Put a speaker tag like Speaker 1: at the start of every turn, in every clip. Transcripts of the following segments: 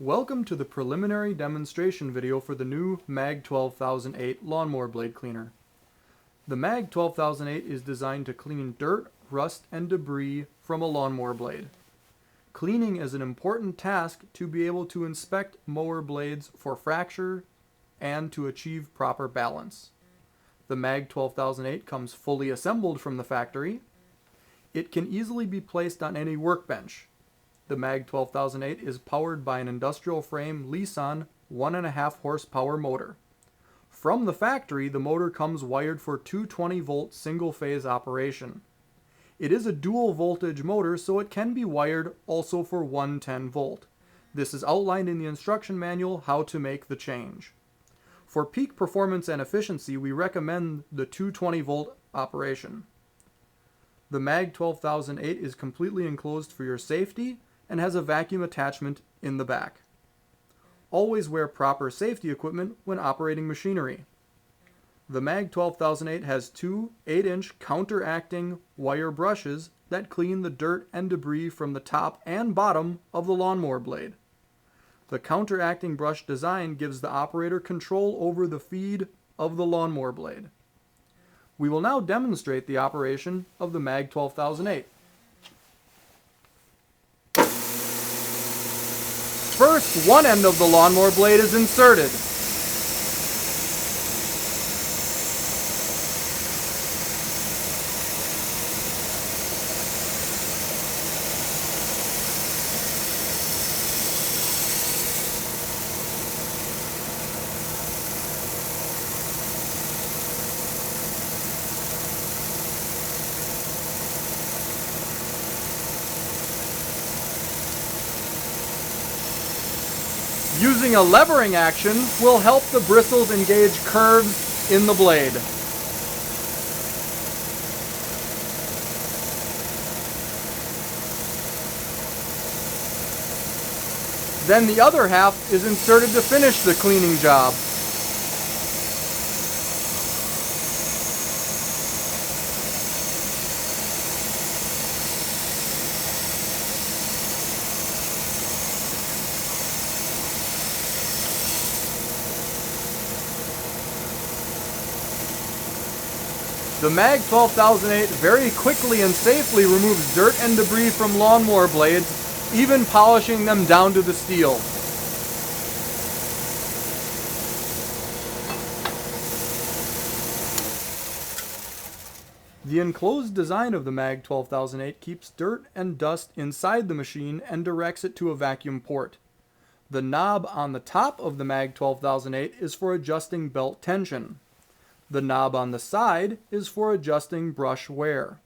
Speaker 1: Welcome to the preliminary demonstration video for the new MAG-12008 lawnmower blade cleaner. The MAG-12008 is designed to clean dirt, rust, and debris from a lawnmower blade. Cleaning is an important task to be able to inspect mower blades for fracture and to achieve proper balance. The MAG-12008 comes fully assembled from the factory. It can easily be placed on any workbench. The MAG-12008 is powered by an industrial frame Leeson 1.5 horsepower motor. From the factory, the motor comes wired for 220 volt single phase operation. It is a dual voltage motor, so it can be wired also for 110 volt. This is outlined in the instruction manual how to make the change. For peak performance and efficiency, we recommend the 220 volt operation. The MAG-12008 is completely enclosed for your safety and has a vacuum attachment in the back. Always wear proper safety equipment when operating machinery. The MAG-12008 has two 8-inch counteracting wire brushes that clean the dirt and debris from the top and bottom of the lawnmower blade. The counteracting brush design gives the operator control over the feed of the lawnmower blade. We will now demonstrate the operation of the MAG-12008. First, one end of the lawnmower blade is inserted. Using a levering action will help the bristles engage curves in the blade. Then the other half is inserted to finish the cleaning job. The MAG-12008 very quickly and safely removes dirt and debris from lawnmower blades, even polishing them down to the steel. The enclosed design of the MAG-12008 keeps dirt and dust inside the machine and directs it to a vacuum port. The knob on the top of the MAG-12008 is for adjusting belt tension. The knob on the side is for adjusting brush wear.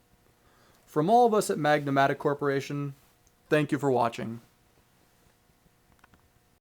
Speaker 1: From all of us at Magna-Matic Corporation, thank you for watching.